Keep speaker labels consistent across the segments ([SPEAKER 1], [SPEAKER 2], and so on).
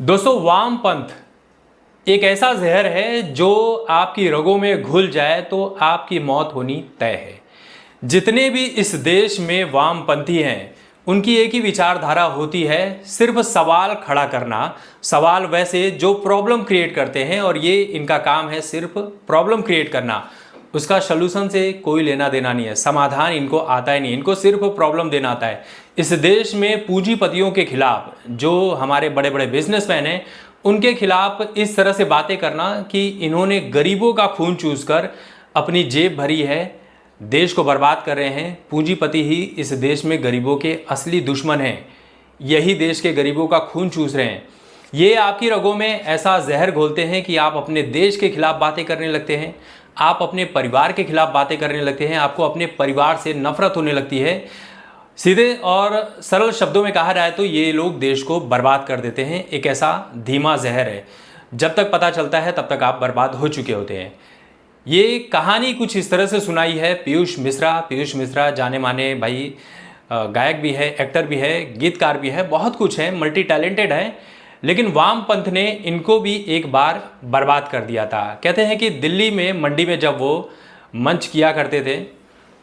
[SPEAKER 1] दोस्तों, वामपंथ एक ऐसा जहर है जो आपकी रगों में घुल जाए तो आपकी मौत होनी तय है। जितने भी इस देश में वामपंथी हैं उनकी एक ही विचारधारा होती है, सिर्फ सवाल खड़ा करना। सवाल वैसे जो प्रॉब्लम क्रिएट करते हैं, और ये इनका काम है, सिर्फ प्रॉब्लम क्रिएट करना। उसका सलूशन से कोई लेना देना नहीं है, समाधान इनको आता ही नहीं, इनको सिर्फ प्रॉब्लम देना आता है। इस देश में पूंजीपतियों के खिलाफ, जो हमारे बड़े बड़े बिजनेसमैन हैं, उनके खिलाफ इस तरह से बातें करना कि इन्होंने गरीबों का खून चूस कर अपनी जेब भरी है, देश को बर्बाद कर रहे हैं। पूंजीपति ही इस देश में गरीबों के असली दुश्मन हैं, यही देश के गरीबों का खून चूस रहे हैं। ये आपकी रगों में ऐसा जहर घोलते हैं कि आप अपने देश के खिलाफ बातें करने लगते हैं, आप अपने परिवार के खिलाफ बातें करने लगते हैं, आपको अपने परिवार से नफरत होने लगती है। सीधे और सरल शब्दों में कहा जाए तो ये लोग देश को बर्बाद कर देते हैं। एक ऐसा धीमा जहर है, जब तक पता चलता है तब तक आप बर्बाद हो चुके होते हैं। ये कहानी कुछ इस तरह से सुनाई है पीयूष मिश्रा जाने माने भाई, गायक भी है, एक्टर भी है, गीतकार भी है, बहुत कुछ है, मल्टी टैलेंटेड है। लेकिन वामपंथ ने इनको भी एक बार बर्बाद कर दिया था। कहते हैं कि दिल्ली में मंडी में जब वो मंच किया करते थे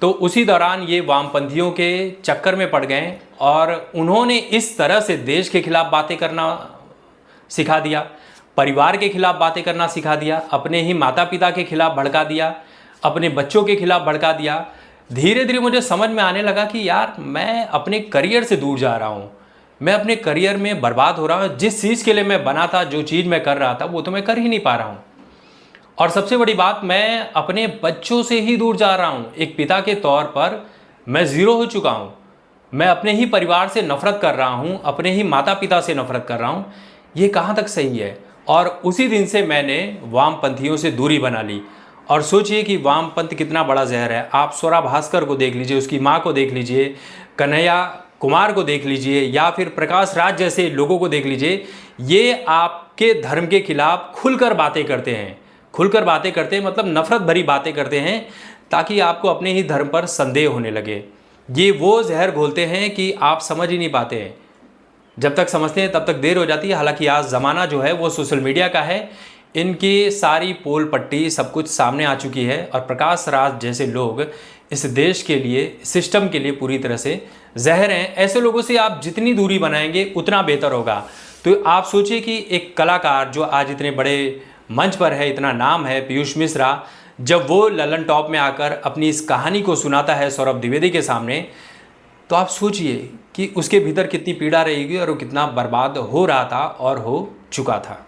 [SPEAKER 1] तो उसी दौरान ये वामपंथियों के चक्कर में पड़ गए और उन्होंने इस तरह से देश के खिलाफ बातें करना सिखा दिया, परिवार के खिलाफ बातें करना सिखा दिया, अपने ही माता पिता के खिलाफ भड़का दिया, अपने बच्चों के खिलाफ भड़का दिया। धीरे धीरे मुझे समझ में आने लगा कि यार, मैं अपने करियर से दूर जा रहा हूँ, मैं अपने करियर में बर्बाद हो रहा हूँ। जिस चीज़ के लिए मैं बना था, जो चीज़ मैं कर रहा था, वो तो मैं कर ही नहीं पा रहा हूँ। और सबसे बड़ी बात, मैं अपने बच्चों से ही दूर जा रहा हूँ। एक पिता के तौर पर मैं ज़ीरो हो चुका हूँ। मैं अपने ही परिवार से नफरत कर रहा हूँ, अपने ही माता पिता से नफरत कर रहा हूँ। ये कहाँ तक सही है? और उसी दिन से मैंने वामपंथियों से दूरी बना ली। और सोचिए कि वामपंथ कितना बड़ा जहर है। आप स्वरा भास्कर को देख लीजिए, उसकी माँ को देख लीजिए, कन्हैया कुमार को देख लीजिए, या फिर प्रकाश राज जैसे लोगों को देख लीजिए। ये आपके धर्म के खिलाफ खुलकर बातें करते हैं, खुलकर बातें करते हैं, मतलब नफरत भरी बातें करते हैं, ताकि आपको अपने ही धर्म पर संदेह होने लगे। ये वो जहर घोलते हैं कि आप समझ ही नहीं पाते हैं। जब तक समझते हैं तब तक देर हो जाती है। हालांकि आज ज़माना जो है वो सोशल मीडिया का है, इनकी सारी पोल पट्टी सब कुछ सामने आ चुकी है। और प्रकाश राज जैसे लोग इस देश के लिए, सिस्टम के लिए पूरी तरह से जहर हैं। ऐसे लोगों से आप जितनी दूरी बनाएंगे उतना बेहतर होगा। तो आप सोचिए कि एक कलाकार जो आज इतने बड़े मंच पर है, इतना नाम है, पीयूष मिश्रा, जब वो ललन टॉप में आकर अपनी इस कहानी को सुनाता है सौरभ द्विवेदी के सामने, तो आप सोचिए कि उसके भीतर कितनी पीड़ा रहेगी और वो कितना बर्बाद हो रहा था और हो चुका था।